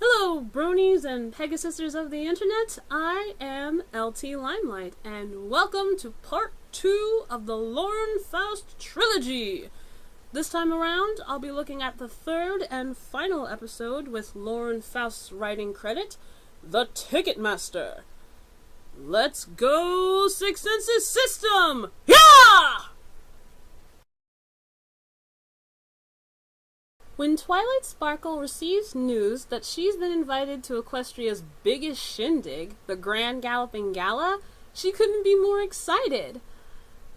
Hello, bronies and Pegasisters of the internet. I am LT Limelight, and welcome to part 2 of the Lauren Faust Trilogy. This time around, I'll be looking at the third and final episode with Lauren Faust's writing credit, The Ticketmaster. Let's go, Six Senses System! Yeah! When Twilight Sparkle receives news that she's been invited to Equestria's biggest shindig, the Grand Galloping Gala, she couldn't be more excited.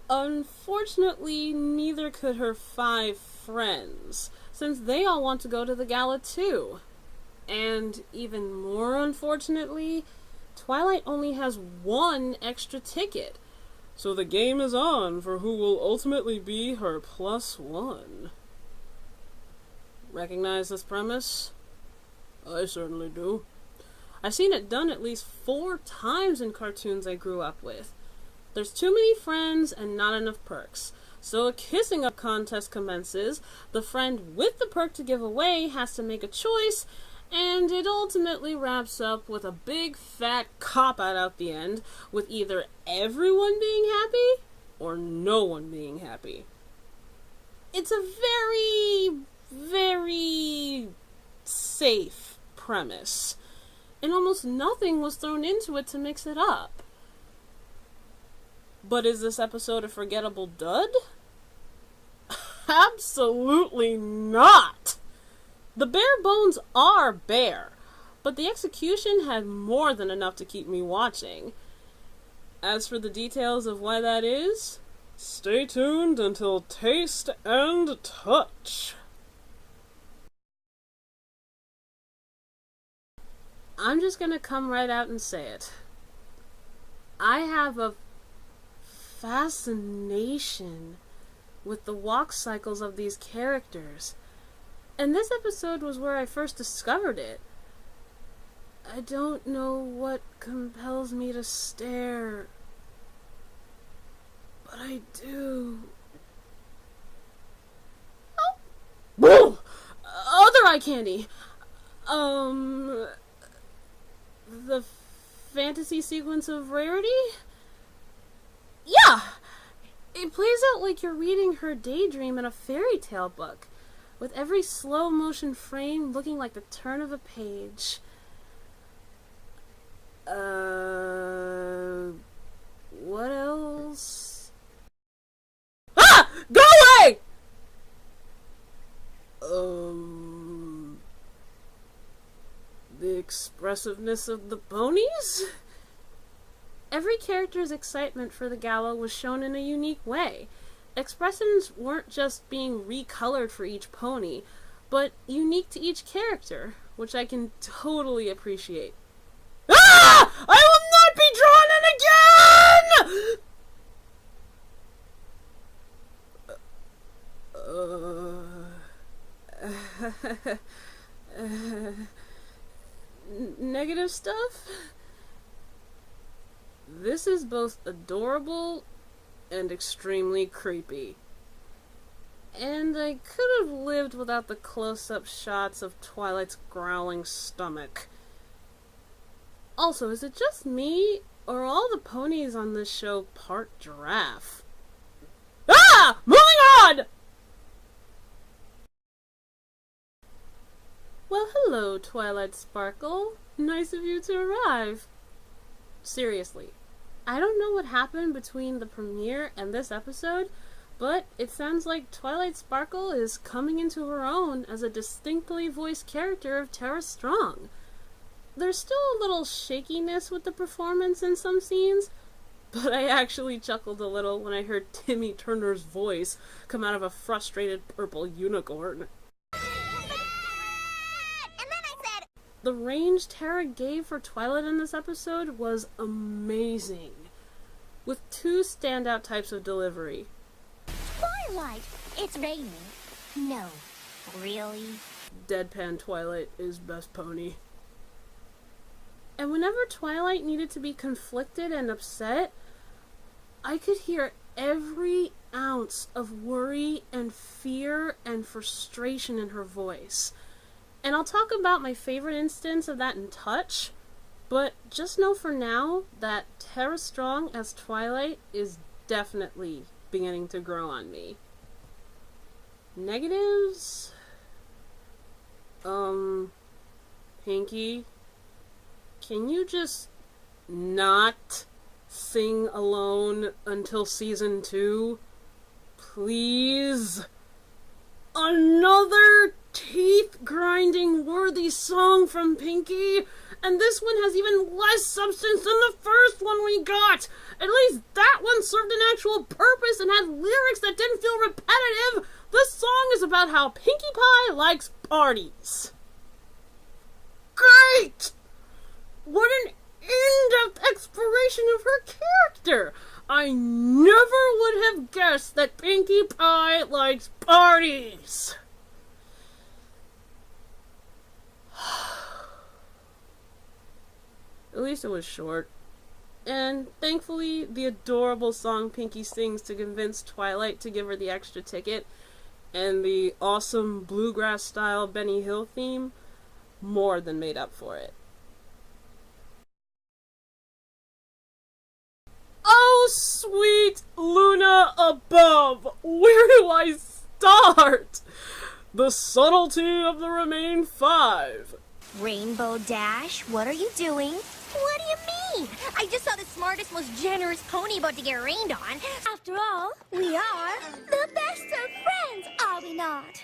Unfortunately, neither could her 5 friends, since they all want to go to the gala too. And even more unfortunately, Twilight only has 1 extra ticket, so the game is on for who will ultimately be her +1. Recognize this premise? I certainly do. I've seen it done at least 4 times in cartoons I grew up with. There's too many friends and not enough perks. So a kissing up contest commences, the friend with the perk to give away has to make a choice, and it ultimately wraps up with a big fat cop-out at the end, with either everyone being happy or no one being happy. It's a very safe premise, and almost nothing was thrown into it to mix it up. But is this episode a forgettable dud? Absolutely not! The bare bones are bare, but the execution had more than enough to keep me watching. As for the details of why that is, stay tuned until Taste and Touch. I'm just gonna come right out and say it. I have a fascination with the walk cycles of these characters, and this episode was where I first discovered it. I don't know what compels me to stare, but I do. Oh! Whoa! Other eye candy! The fantasy sequence of rarity? Yeah! It plays out like you're reading her daydream in a fairy tale book, with every slow motion frame looking like the turn of a page. What else? Ah! Go away! The expressiveness of the ponies? Every character's excitement for the gala was shown in a unique way. Expressions weren't just being recolored for each pony, but unique to each character, which I can totally appreciate. Ah! I will not be drawn in again! Negative stuff? This is both adorable and extremely creepy. And I could have lived without the close-up shots of Twilight's growling stomach. Also, is it just me, or are all the ponies on this show part giraffe? Ah! Moving on! Well, hello, Twilight Sparkle. Nice of you to arrive. Seriously, I don't know what happened between the premiere and this episode, but it sounds like Twilight Sparkle is coming into her own as a distinctly voiced character of Tara Strong. There's still a little shakiness with the performance in some scenes, but I actually chuckled a little when I heard Timmy Turner's voice come out of a frustrated purple unicorn. The range Tara gave for Twilight in this episode was amazing, with 2 standout types of delivery. Twilight, it's raining. No, really? Deadpan Twilight is best pony. And whenever Twilight needed to be conflicted and upset, I could hear every ounce of worry and fear and frustration in her voice. And I'll talk about my favorite instance of that in Touch, but just know for now that Tara Strong as Twilight is definitely beginning to grow on me. Negatives? Pinky, can you just not sing alone until season 2? Please? Another teeth-grinding worthy song from Pinky? And this one has even less substance than the first one we got! At least that one served an actual purpose and had lyrics that didn't feel repetitive! This song is about how Pinkie Pie likes parties. Great! What an in-depth exploration of her character! I never would have guessed that Pinkie Pie likes parties! At least it was short. And thankfully, the adorable song Pinky sings to convince Twilight to give her the extra ticket, and the awesome bluegrass-style Benny Hill theme more than made up for it. Oh, sweet Luna above! Where do I start? The subtlety of the remaining 5. Rainbow Dash, what are you doing? What do you mean? I just saw the smartest, most generous pony about to get rained on. After all, we are the best of friends, are we not?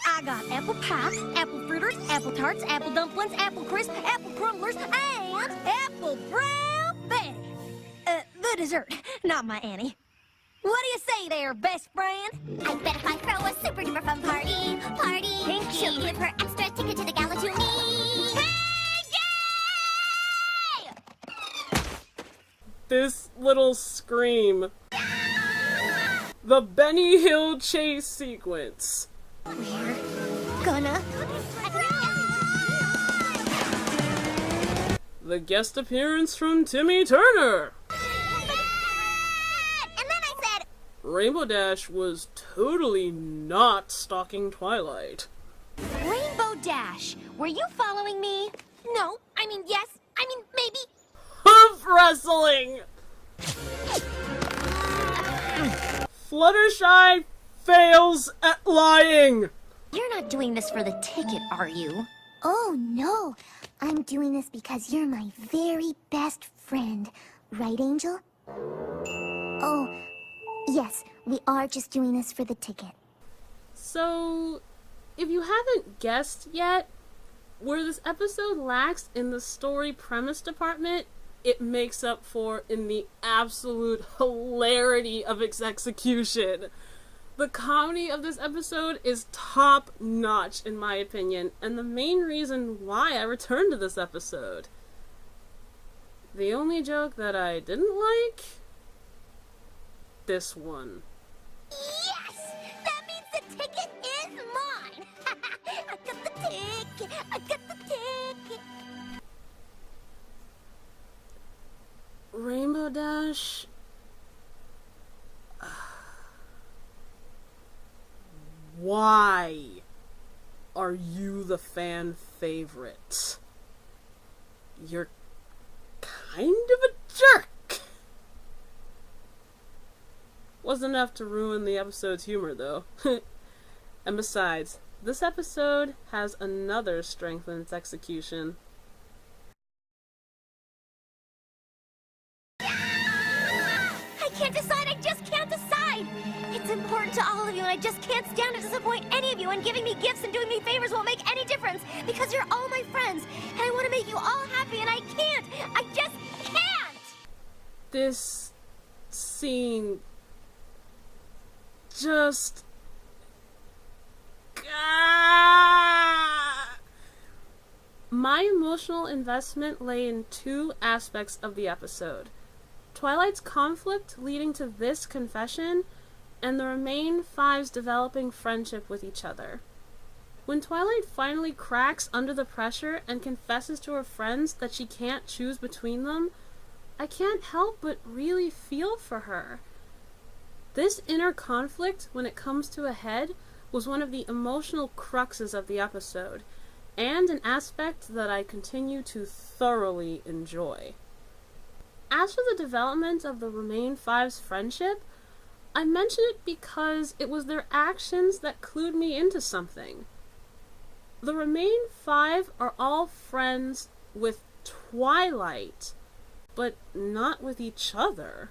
I got apple pie, apple fritters, apple tarts, apple dumplings, apple crisp, apple crumblers, and apple brown Betty. The dessert, not my Annie. What do you say there, best friend? I bet if I throw a super duper fun party, Pinky. she'll give her extra ticket to the gala to me. This little scream. The Benny Hill chase sequence. We're gonna... The guest appearance from Timmy Turner. And then I said, Rainbow Dash was totally not stalking Twilight. Rainbow Dash, were you following me? no, I mean yes, I mean maybe. Hoof wrestling! Fluttershy fails at lying! You're not doing this for the ticket, are you? Oh no, I'm doing this because you're my very best friend. Right, Angel? Oh, yes, we are just doing this for the ticket. So, if you haven't guessed yet, where this episode lacks in the story premise department, it makes up for in the absolute hilarity of its execution. The comedy of this episode is top notch in my opinion, and the main reason why I returned to this episode. The only joke that I didn't like? This one. Yes! That means the ticket is mine! I got the ticket! I got the ticket! Rainbow Dash? Why are you the fan favorite? You're kind of a jerk. Wasn't enough to ruin the episode's humor, though. And besides, this episode has another strength in its execution. I can't decide, I just can't decide! It's important to all of you, and I just can't stand to disappoint any of you, and giving me gifts and doing me favors won't make any difference, because you're all my friends, and I want to make you all happy, and I can't! I just can't! This scene just... My emotional investment lay in two aspects of the episode. Twilight's conflict leading to this confession, and the remaining five's developing friendship with each other. When Twilight finally cracks under the pressure and confesses to her friends that she can't choose between them, I can't help but really feel for her. This inner conflict, when it comes to a head, was one of the emotional cruxes of the episode, and an aspect that I continue to thoroughly enjoy. As for the development of the Remain Five's friendship, I mention it because it was their actions that clued me into something. The Remain Five are all friends with Twilight, but not with each other.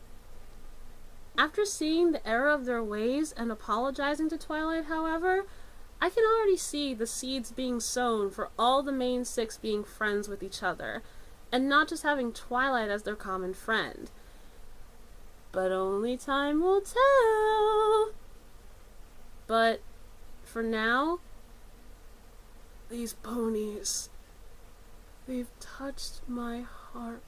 After seeing the error of their ways and apologizing to Twilight, however, I can already see the seeds being sown for all the main six being friends with each other, and not just having Twilight as their common friend. But only time will tell. But for now, these ponies, they've touched my heart.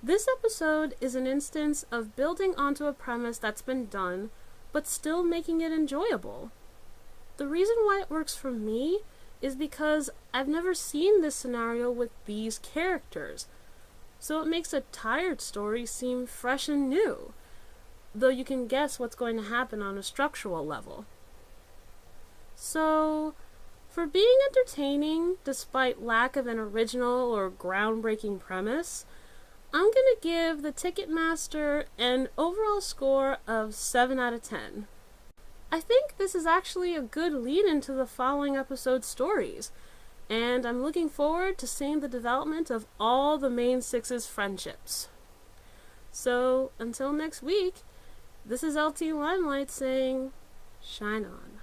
This episode is an instance of building onto a premise that's been done, but still making it enjoyable. The reason why it works for me is because I've never seen this scenario with these characters, so it makes a tired story seem fresh and new, though you can guess what's going to happen on a structural level. So, for being entertaining despite lack of an original or groundbreaking premise, I'm gonna give the Ticketmaster an overall score of 7 out of 10. I think this is actually a good lead into the following episode's stories, and I'm looking forward to seeing the development of all the main six's friendships. So, until next week, this is LT Limelight saying, shine on.